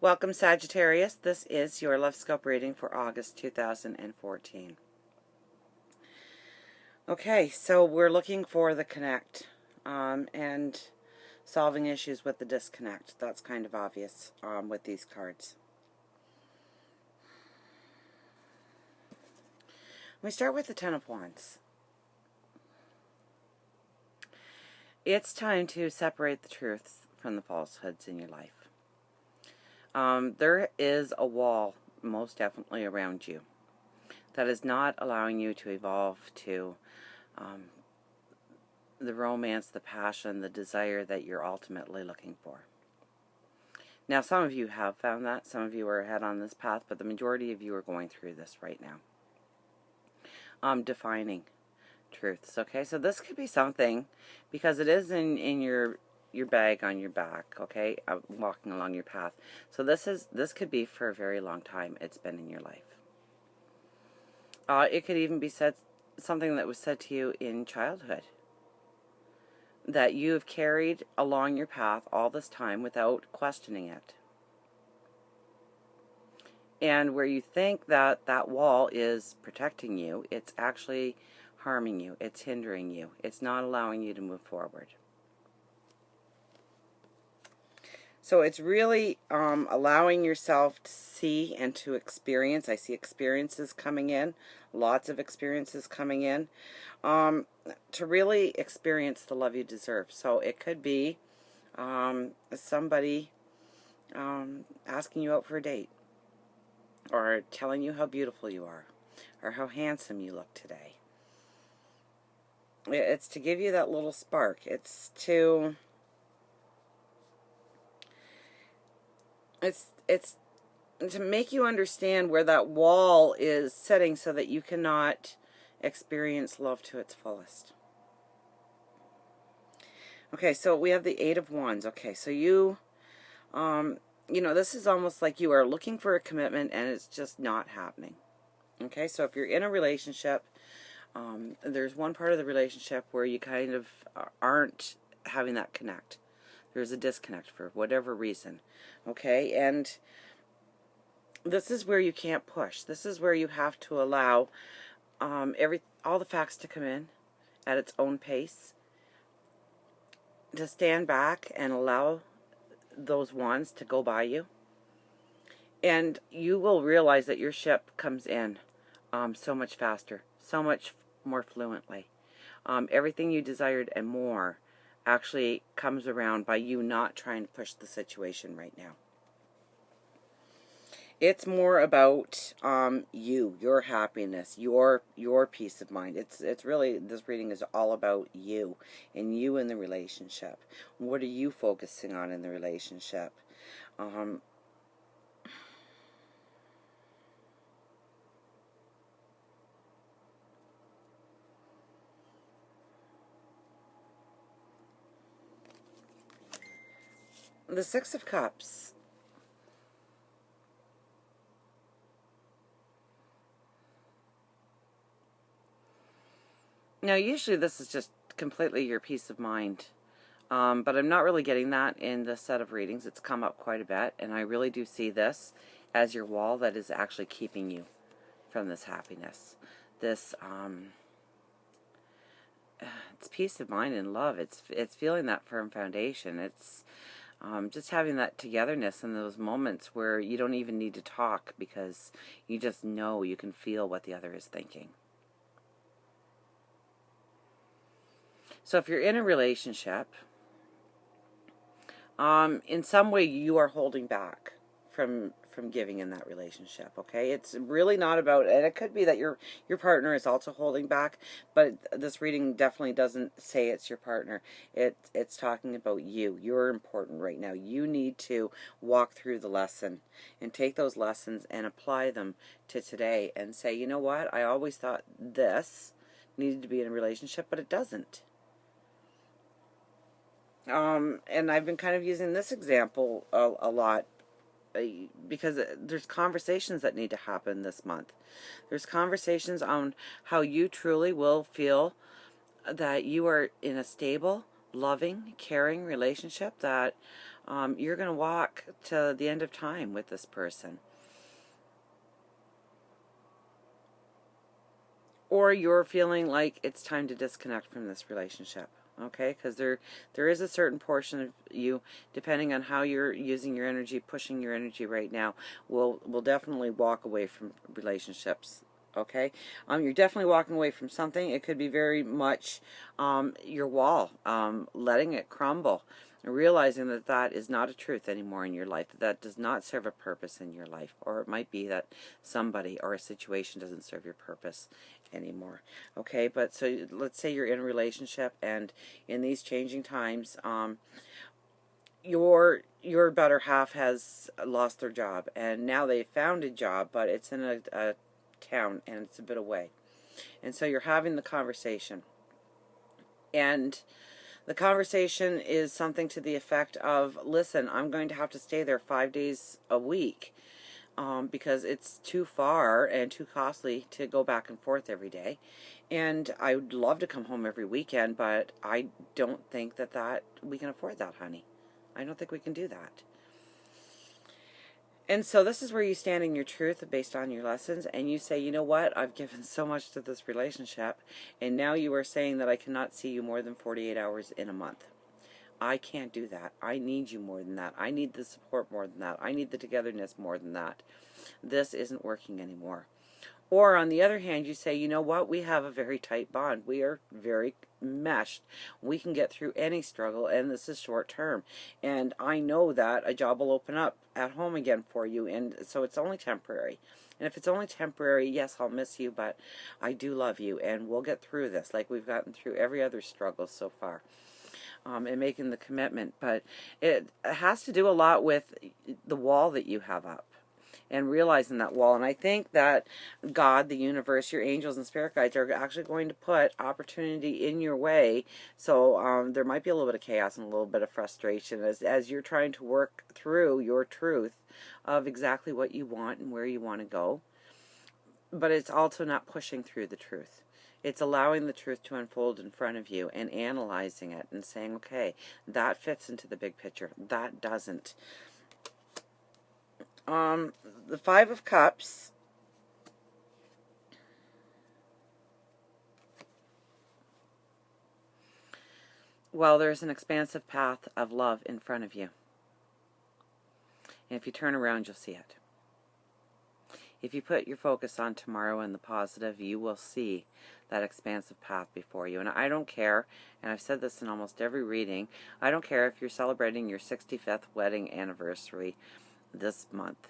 Welcome, Sagittarius. This is your Love Scope reading for August 2014. Okay, so we're looking for the connect and solving issues with the disconnect. That's kind of obvious with these cards. We start with the Ten of Wands. It's time to separate the truths from the falsehoods in your life. There is a wall, most definitely, around you that is not allowing you to evolve to the romance, the passion, the desire that you're ultimately looking for. Now, some of you have found that. Some of you are ahead on this path, but the majority of you are going through this right now. Defining truths, okay? So this could be something, because it is in your bag on your back, okay, walking along your path. So this could be for a very long time. It's been in your life. It could even be something that was said to you in childhood that you have carried along your path all this time without questioning it. And where you think that that wall is protecting you, it's actually harming you. It's hindering you. It's not allowing you to move forward. So it's really allowing yourself to see and to experience. I see experiences coming in, lots of experiences coming in, to really experience the love you deserve. So it could be somebody asking you out for a date, or telling you how beautiful you are, or how handsome you look today. It's to give you that little spark. It's to... It's to make you understand where that wall is setting so that you cannot experience love to its fullest. Okay, so we have the Eight of Wands. Okay, so you know, this is almost like you are looking for a commitment and it's just not happening. Okay, so if you're in a relationship, there's one part of the relationship where you kind of aren't having that connect. There's a disconnect for whatever reason. Okay, and this is where you can't push. This is where you have to allow all the facts to come in at its own pace, to stand back and allow those wands to go by you, and you will realize that your ship comes in so much faster, so much more fluently. Everything you desired and more actually comes around by you not trying to push the situation right now. It's more about your happiness, your peace of mind. It's really, this reading is all about you and you in the relationship. What are you focusing on in the relationship? The Six of Cups. Now, usually this is just completely your peace of mind, but I'm not really getting that in this set of readings. It's come up quite a bit, and I really do see this as your wall that is actually keeping you from this happiness. This, it's peace of mind and love. It's feeling that firm foundation. It's just having that togetherness in those moments where you don't even need to talk, because you just know, you can feel what the other is thinking. So if you're in a relationship, in some way you are holding back from giving in that relationship, okay? It's really not about, and it could be that your partner is also holding back, but this reading definitely doesn't say it's your partner. It's talking about you. You're important right now. You need to walk through the lesson and take those lessons and apply them to today and say, you know what? I always thought this needed to be in a relationship, but it doesn't. And I've been kind of using this example a lot, because there's conversations that need to happen this month. There's conversations on how you truly will feel that you are in a stable, loving, caring relationship that you're going to walk to the end of time with this person. Or you're feeling like it's time to disconnect from this relationship. Okay, because there is a certain portion of you, depending on how you're using your energy, pushing your energy right now, will definitely walk away from relationships. Okay, you're definitely walking away from something. It could be very much your wall, letting it crumble, realizing that that is not a truth anymore in your life, that does not serve a purpose in your life, or it might be that somebody or a situation doesn't serve your purpose anymore. Okay, but so let's say you're in a relationship, and in these changing times, your better half has lost their job, and now they found a job, but it's in a town and it's a bit away, and so you're having the conversation, and the conversation is something to the effect of, listen, I'm going to have to stay there 5 days a week because it's too far and too costly to go back and forth every day. And I would love to come home every weekend, but I don't think that we can afford that, honey. I don't think we can do that. And so this is where you stand in your truth based on your lessons, and you say, you know what, I've given so much to this relationship, and now you are saying that I cannot see you more than 48 hours in a month. I can't do that. I need you more than that. I need the support more than that. I need the togetherness more than that. This isn't working anymore. Or on the other hand, you say, you know what, we have a very tight bond. We are very meshed. We can get through any struggle, and this is short term. And I know that a job will open up at home again for you, and so it's only temporary. And if it's only temporary, yes, I'll miss you, but I do love you, and we'll get through this like we've gotten through every other struggle so far. And making the commitment. But it has to do a lot with the wall that you have up, and realizing that wall. And I think that God, the universe, your angels and spirit guides are actually going to put opportunity in your way. So there might be a little bit of chaos and a little bit of frustration as you're trying to work through your truth of exactly what you want and where you want to go. But it's also not pushing through the truth. It's allowing the truth to unfold in front of you and analyzing it and saying, okay, that fits into the big picture. That doesn't. The Five of Cups. Well, there's an expansive path of love in front of you. And if you turn around, you'll see it. If you put your focus on tomorrow and the positive, you will see that expansive path before you. And I don't care, and I've said this in almost every reading, I don't care if you're celebrating your 65th wedding anniversary this month.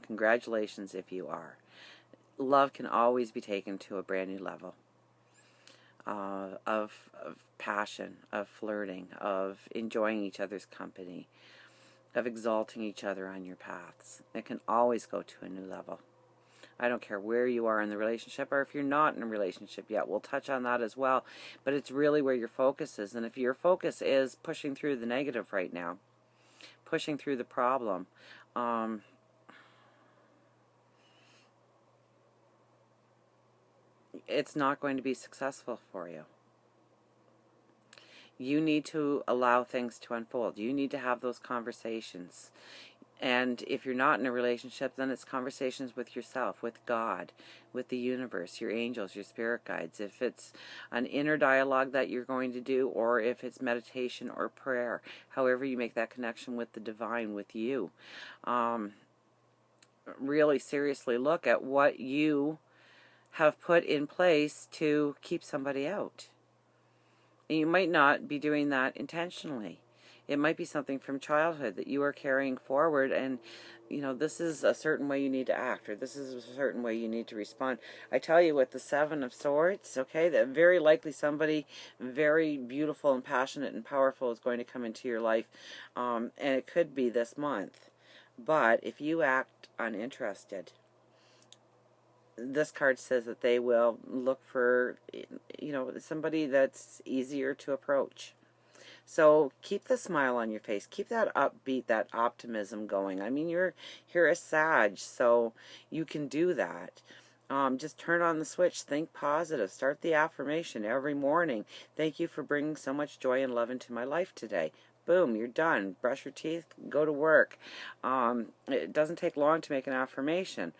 Congratulations if you are. Love can always be taken to a brand new level of passion, of flirting, of enjoying each other's company, of exalting each other on your paths. It can always go to a new level. I don't care where you are in the relationship, or if you're not in a relationship yet. We'll touch on that as well. But it's really where your focus is. And if your focus is pushing through the negative right now, pushing through the problem, it's not going to be successful for you. You need to allow things to unfold. You need to have those conversations. And if you're not in a relationship, then it's conversations with yourself, with God, with the universe, your angels, your spirit guides. If it's an inner dialogue that you're going to do, or if it's meditation or prayer, however you make that connection with the divine, with you. Really seriously look at what you have put in place to keep somebody out. And you might not be doing that intentionally. It might be something from childhood that you are carrying forward, and this is a certain way you need to act, or this is a certain way you need to respond. I tell you, with the Seven of Swords, okay, that very likely somebody very beautiful and passionate and powerful is going to come into your life, and it could be this month. But if you act uninterested, this card says that they will look for, somebody that's easier to approach. So keep the smile on your face. Keep that upbeat, that optimism going. I mean, you're a Sag, so you can do that. Just turn on the switch. Think positive. Start the affirmation every morning. Thank you for bringing so much joy and love into my life today. Boom, you're done. Brush your teeth, go to work. It doesn't take long to make an affirmation.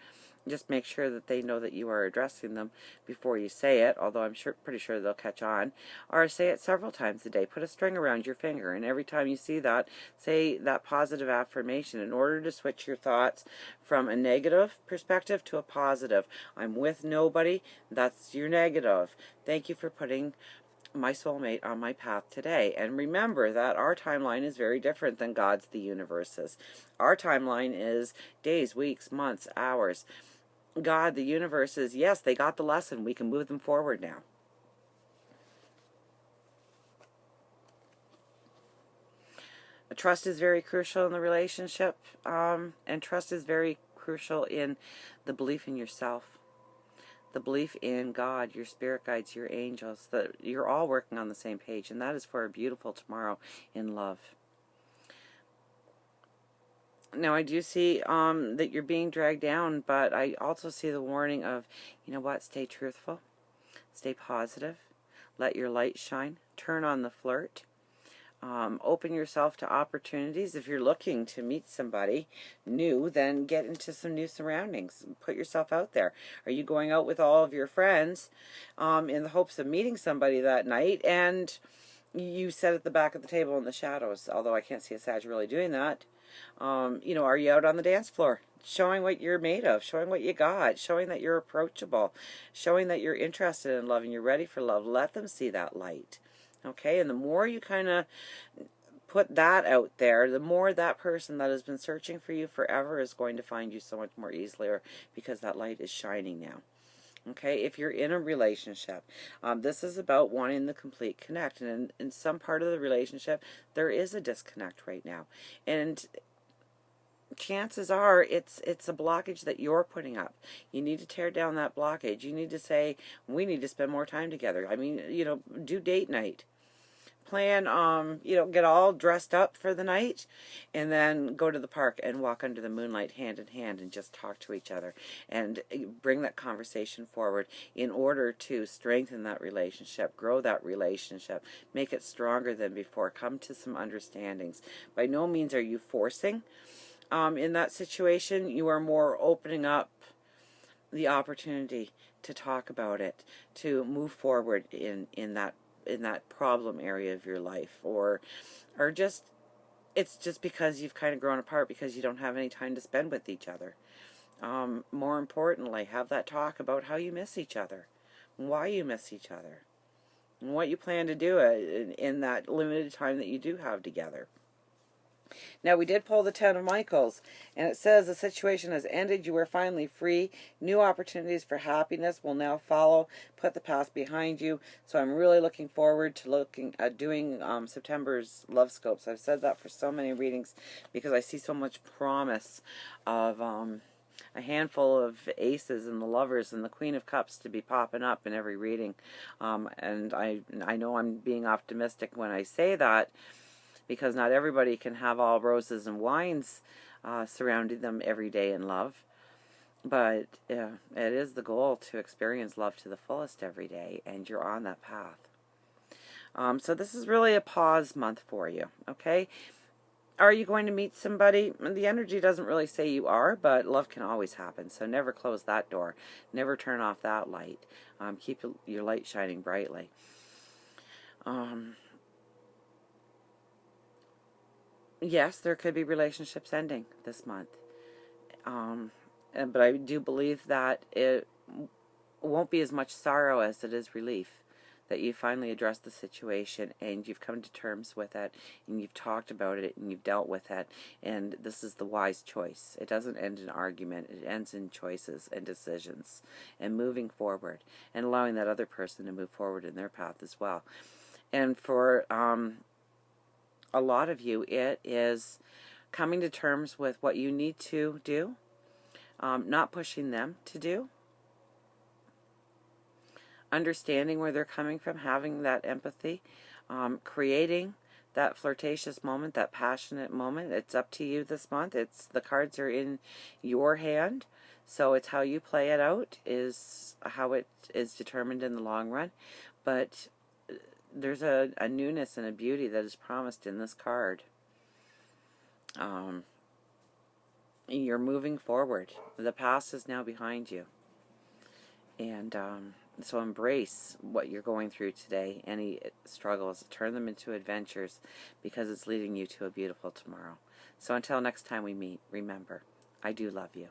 Just make sure that they know that you are addressing them before you say it, although I'm pretty sure they'll catch on. Or say it several times a day. Put a string around your finger, and every time you see that, say that positive affirmation in order to switch your thoughts from a negative perspective to a positive. I'm with nobody. That's your negative. Thank you for putting my soulmate on my path today. And remember that our timeline is very different than God's, the universe's. Our timeline is days, weeks, months, hours. God, the universe is, yes, they got the lesson. We can move them forward now. Trust is very crucial in the relationship, and trust is very crucial in the belief in yourself. The belief in God, your spirit guides, your angels, that you're all working on the same page, and that is for a beautiful tomorrow in love. Now, I do see that you're being dragged down, but I also see the warning of, you know what, stay truthful, stay positive, let your light shine, turn on the flirt. Open yourself to opportunities. If you're looking to meet somebody new, then get into some new surroundings. Put yourself out there. Are you going out with all of your friends in the hopes of meeting somebody that night, and you sit at the back of the table in the shadows, although I can't see a Sag really doing that. You know, are you out on the dance floor showing what you're made of, showing what you got, showing that you're approachable, showing that you're interested in love and you're ready for love? Let them see that light. Okay, and the more you kind of put that out there, the more that person that has been searching for you forever is going to find you so much more easily, because that light is shining now. Okay, if you're in a relationship, this is about wanting the complete connect, and in some part of the relationship, there is a disconnect right now, and chances are it's a blockage that you're putting up. You need to tear down that blockage. You need to say, we need to spend more time together. I mean, you know, do date night. Plan, you know, get all dressed up for the night, and then go to the park and walk under the moonlight hand in hand and just talk to each other and bring that conversation forward in order to strengthen that relationship, grow that relationship, make it stronger than before, come to some understandings. By no means are you forcing in that situation. You are more opening up the opportunity to talk about it, to move forward in that problem area of your life, or just, it's just because you've kind of grown apart because you don't have any time to spend with each other. More importantly, have that talk about how you miss each other, why you miss each other, and what you plan to do in that limited time that you do have together. Now, we did pull the Ten of Michaels, and it says the situation has ended. You are finally free. New opportunities for happiness will now follow. Put the past behind you. So I'm really looking forward to doing September's love scopes. I've said that for so many readings because I see so much promise of a handful of aces and the lovers and the Queen of Cups to be popping up in every reading. And I know I'm being optimistic when I say that, because not everybody can have all roses and wines surrounding them every day in love. But it is the goal to experience love to the fullest every day, and you're on that path. So this is really a pause month for you, okay? Are you going to meet somebody? The energy doesn't really say you are, but love can always happen. So never close that door. Never turn off that light. Keep your light shining brightly. Yes, there could be relationships ending this month. But I do believe that it won't be as much sorrow as it is relief. That you finally addressed the situation and you've come to terms with it and you've talked about it and you've dealt with it, and this is the wise choice. It doesn't end in argument. It ends in choices and decisions and moving forward and allowing that other person to move forward in their path as well. And for a lot of you, it is coming to terms with what you need to do, not pushing them to do, understanding where they're coming from, having that empathy, creating that flirtatious moment, that passionate moment, it's up to you this month. The cards are in your hand, so it's how you play it out is how it is determined in the long run. But there's a newness and a beauty that is promised in this card. You're moving forward. The past is now behind you. And so embrace what you're going through today. Any struggles, turn them into adventures, because it's leading you to a beautiful tomorrow. So until next time we meet, remember, I do love you.